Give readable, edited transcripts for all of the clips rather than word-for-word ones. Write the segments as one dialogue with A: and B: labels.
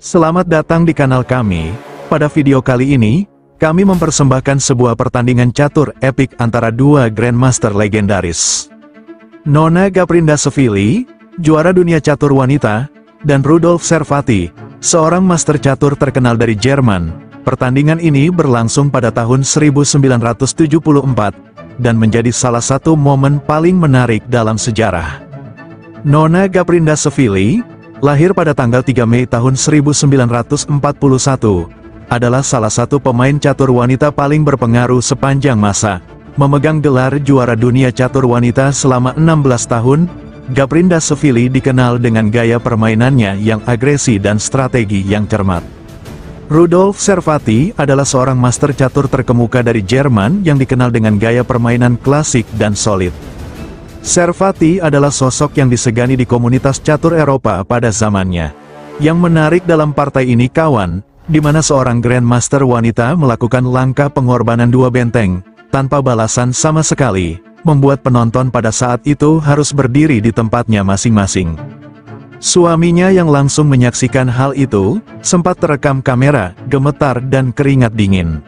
A: Selamat datang di kanal kami. Pada video kali ini, kami mempersembahkan sebuah pertandingan catur epik antara dua Grandmaster legendaris. Nona Gaprindashvili, juara dunia catur wanita, dan Rudolf Servati, seorang master catur terkenal dari Jerman. Pertandingan ini berlangsung pada tahun 1974, dan menjadi salah satu momen paling menarik dalam sejarah. Nona Gaprindashvili, lahir pada tanggal 3 Mei tahun 1941, adalah salah satu pemain catur wanita paling berpengaruh sepanjang masa. Memegang gelar juara dunia catur wanita selama 16 tahun, Gaprindashvili dikenal dengan gaya permainannya yang agresi dan strategi yang cermat. Rudolf Servati adalah seorang master catur terkemuka dari Jerman yang dikenal dengan gaya permainan klasik dan solid. Servati adalah sosok yang disegani di komunitas catur Eropa pada zamannya. Yang menarik dalam partai ini kawan, di mana seorang Grandmaster wanita melakukan langkah pengorbanan dua benteng, tanpa balasan sama sekali, membuat penonton pada saat itu harus berdiri di tempatnya masing-masing. Suaminya yang langsung menyaksikan hal itu, sempat terekam kamera, gemetar dan keringat dingin.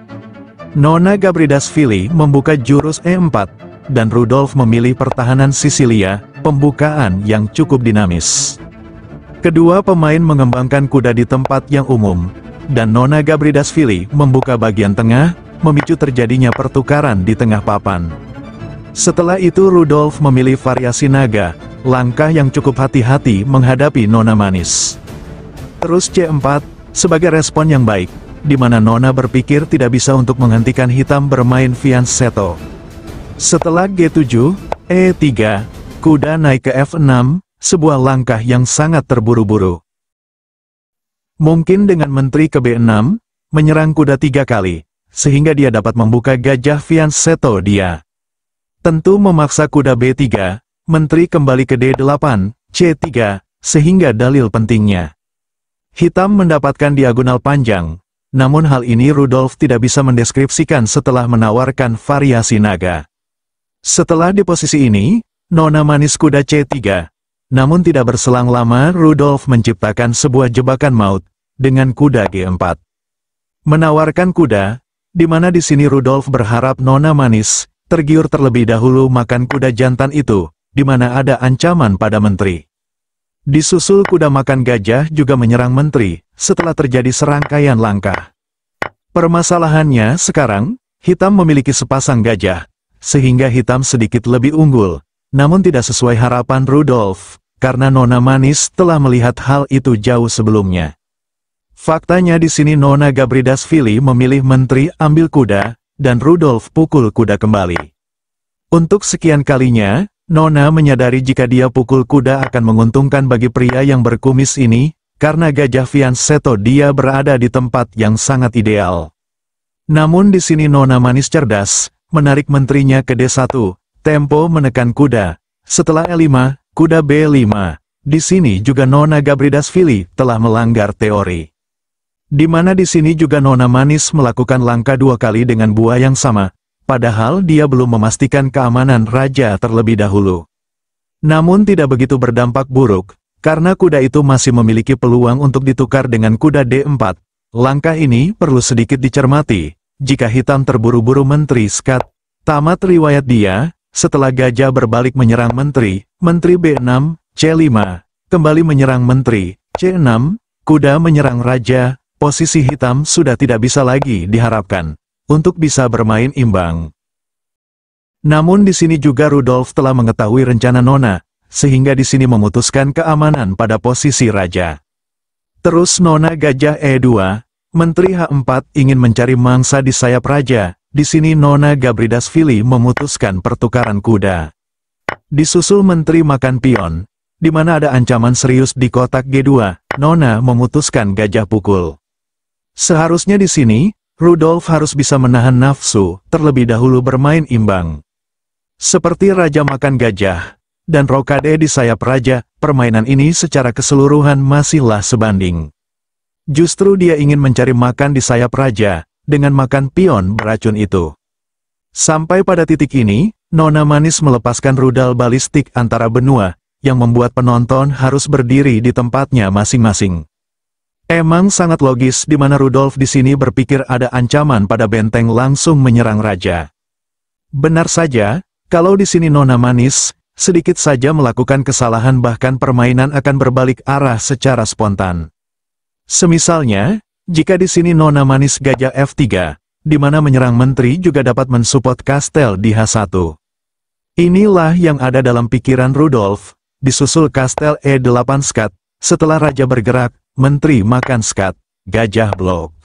A: Nona Gaprindashvili membuka jurus E4, dan Rudolf memilih pertahanan Sisilia, pembukaan yang cukup dinamis. Kedua pemain mengembangkan kuda di tempat yang umum, dan Nona Gaprindashvili membuka bagian tengah, memicu terjadinya pertukaran di tengah papan. Setelah itu Rudolf memilih variasi naga, langkah yang cukup hati-hati menghadapi Nona manis. Terus C4, sebagai respon yang baik, di mana Nona berpikir tidak bisa untuk menghentikan hitam bermain fianchetto. Setelah G7, E3, kuda naik ke F6, sebuah langkah yang sangat terburu-buru. Mungkin dengan menteri ke B6, menyerang kuda 3 kali, sehingga dia dapat membuka gajah fianchetto dia. Tentu memaksa kuda B3, menteri kembali ke D8, C3, sehingga dalil pentingnya. Hitam mendapatkan diagonal panjang, namun hal ini Rudolf tidak bisa mendeskripsikan setelah menawarkan variasi naga. Setelah di posisi ini, Nona manis kuda C3. Namun tidak berselang lama Rudolf menciptakan sebuah jebakan maut, dengan kuda G4. Menawarkan kuda, di mana di sini Rudolf berharap Nona manis, tergiur terlebih dahulu makan kuda jantan itu, di mana ada ancaman pada menteri. Disusul kuda makan gajah juga menyerang menteri, setelah terjadi serangkaian langkah. Permasalahannya sekarang, hitam memiliki sepasang gajah, sehingga hitam sedikit lebih unggul, namun tidak sesuai harapan Rudolf, karena Nona manis telah melihat hal itu jauh sebelumnya. Faktanya di sini Nona Gaprindashvili memilih menteri ambil kuda, dan Rudolf pukul kuda kembali. Untuk sekian kalinya, Nona menyadari jika dia pukul kuda akan menguntungkan bagi pria yang berkumis ini, karena gajah fianchetto dia berada di tempat yang sangat ideal. Namun di sini Nona manis cerdas, menarik menterinya ke D1, tempo menekan kuda. Setelah E5, kuda B5. Di sini juga Nona Gaprindashvili telah melanggar teori. Di mana di sini juga Nona manis melakukan langkah 2 kali dengan buah yang sama, padahal dia belum memastikan keamanan raja terlebih dahulu. Namun tidak begitu berdampak buruk, karena kuda itu masih memiliki peluang untuk ditukar dengan kuda D4. Langkah ini perlu sedikit dicermati. Jika hitam terburu-buru menteri skat, tamat riwayat dia, setelah gajah berbalik menyerang menteri, menteri B6, C5, kembali menyerang menteri, C6, kuda menyerang raja, posisi hitam sudah tidak bisa lagi diharapkan untuk bisa bermain imbang. Namun di sini juga Rudolf telah mengetahui rencana Nona, sehingga di sini memutuskan keamanan pada posisi raja. Terus Nona gajah E2, menteri H4 ingin mencari mangsa di sayap raja. Di sini Nona Gaprindashvili memutuskan pertukaran kuda. Disusul menteri makan pion, di mana ada ancaman serius di kotak G2. Nona memutuskan gajah pukul. Seharusnya di sini Rudolf harus bisa menahan nafsu, terlebih dahulu bermain imbang. Seperti raja makan gajah dan rokade di sayap raja, permainan ini secara keseluruhan masihlah sebanding. Justru dia ingin mencari makan di sayap raja, dengan makan pion beracun itu. Sampai pada titik ini, Nona manis melepaskan rudal balistik antara benua, yang membuat penonton harus berdiri di tempatnya masing-masing. Emang sangat logis di mana Rudolf di sini berpikir ada ancaman pada benteng langsung menyerang raja. Benar saja, kalau di sini Nona Manis, sedikit saja melakukan kesalahan bahkan permainan akan berbalik arah secara spontan. Semisalnya, jika di sini Nona Manis gajah F3, di mana menyerang menteri juga dapat mensupport kastel di H1. Inilah yang ada dalam pikiran Rudolf, disusul kastel E8 skat, setelah raja bergerak, menteri makan skat, gajah blok.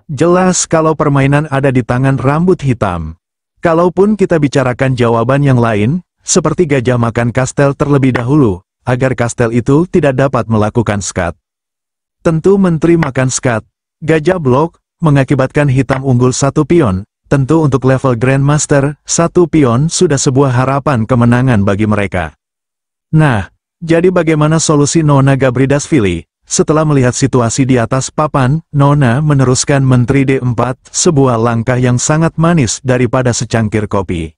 A: Jelas kalau permainan ada di tangan rambut hitam. Kalaupun kita bicarakan jawaban yang lain, seperti gajah makan kastel terlebih dahulu, agar kastel itu tidak dapat melakukan skat. Tentu menteri makan skat, gajah blok, mengakibatkan hitam unggul 1 pion, tentu untuk level Grandmaster, 1 pion sudah sebuah harapan kemenangan bagi mereka. Nah, jadi bagaimana solusi Nona Gabridashvili? Setelah melihat situasi di atas papan, Nona meneruskan menteri D4, sebuah langkah yang sangat manis daripada secangkir kopi.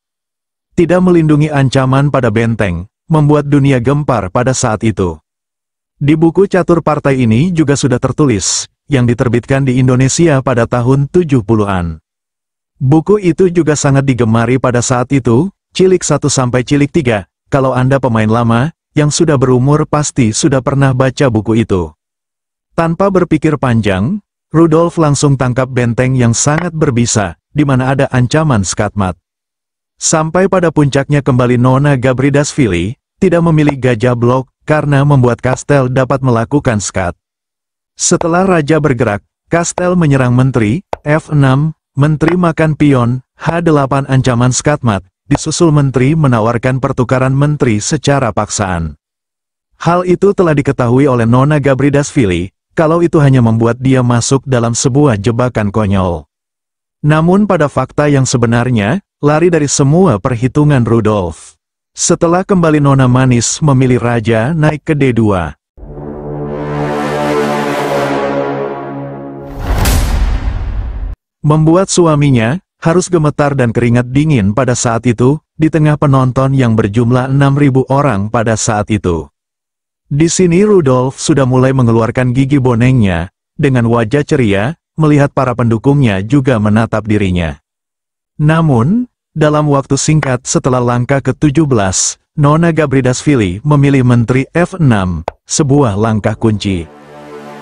A: Tidak melindungi ancaman pada benteng, membuat dunia gempar pada saat itu. Di buku catur partai ini juga sudah tertulis, yang diterbitkan di Indonesia pada tahun 70-an. Buku itu juga sangat digemari pada saat itu, cilik 1 sampai cilik 3, kalau Anda pemain lama, yang sudah berumur pasti sudah pernah baca buku itu. Tanpa berpikir panjang, Rudolf langsung tangkap benteng yang sangat berbisa, di mana ada ancaman skatmat. Sampai pada puncaknya kembali Nona Gabridashvili, tidak memilih gajah blok, karena membuat kastel dapat melakukan skat. Setelah raja bergerak, kastel menyerang menteri, F6, menteri makan pion, H8 ancaman skatmat, disusul menteri menawarkan pertukaran menteri secara paksaan. Hal itu telah diketahui oleh Nona Gabridashvili, kalau itu hanya membuat dia masuk dalam sebuah jebakan konyol. Namun pada fakta yang sebenarnya, lari dari semua perhitungan Rudolf. Setelah kembali Nona Manis memilih raja naik ke D2. Membuat suaminya harus gemetar dan keringat dingin pada saat itu, di tengah penonton yang berjumlah 6.000 orang pada saat itu. Di sini Rudolf sudah mulai mengeluarkan gigi bonengnya, dengan wajah ceria, melihat para pendukungnya juga menatap dirinya. Namun, dalam waktu singkat setelah langkah ke-17, Nona Gabridashvili memilih menteri F6, sebuah langkah kunci.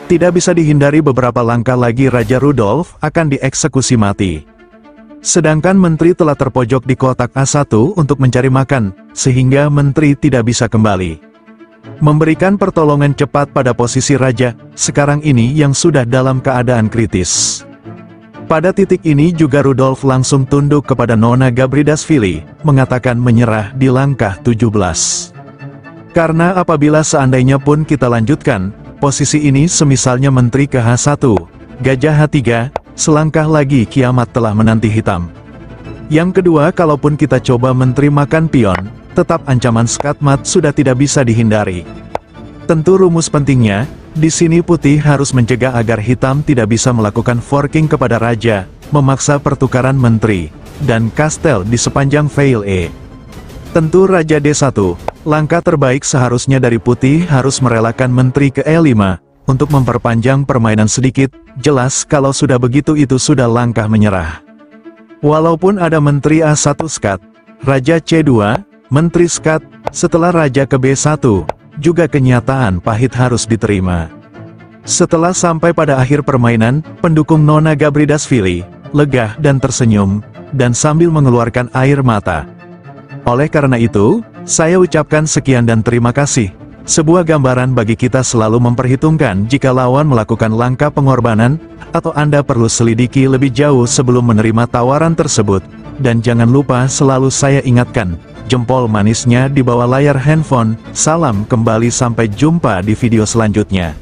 A: Tidak bisa dihindari beberapa langkah lagi Raja Rudolf akan dieksekusi mati. Sedangkan menteri telah terpojok di kotak A1 untuk mencari makan, sehingga menteri tidak bisa kembali. Memberikan pertolongan cepat pada posisi raja, sekarang ini yang sudah dalam keadaan kritis. Pada titik ini juga Rudolf langsung tunduk kepada Nona Gabridashvili, mengatakan menyerah di langkah 17. Karena apabila seandainya pun kita lanjutkan, posisi ini semisalnya menteri ke H1, gajah H3, selangkah lagi kiamat telah menanti hitam. Yang kedua, kalaupun kita coba menteri makan pion, tetap ancaman skatmat sudah tidak bisa dihindari. Tentu rumus pentingnya, di sini putih harus mencegah agar hitam tidak bisa melakukan forking kepada raja, memaksa pertukaran menteri, dan kastel di sepanjang file E. Tentu raja D1, langkah terbaik seharusnya dari putih harus merelakan menteri ke E5, untuk memperpanjang permainan sedikit, jelas kalau sudah begitu itu sudah langkah menyerah. Walaupun ada menteri A1 skat, raja C2, menteri skat, setelah raja ke B1, juga kenyataan pahit harus diterima. Setelah sampai pada akhir permainan, pendukung Nona Gabridashvili, lega dan tersenyum, dan sambil mengeluarkan air mata. Oleh karena itu, saya ucapkan sekian dan terima kasih. Sebuah gambaran bagi kita selalu memperhitungkan jika lawan melakukan langkah pengorbanan, atau Anda perlu selidiki lebih jauh sebelum menerima tawaran tersebut. Dan jangan lupa selalu saya ingatkan, jempol manisnya di bawah layar handphone. Salam kembali, sampai jumpa di video selanjutnya.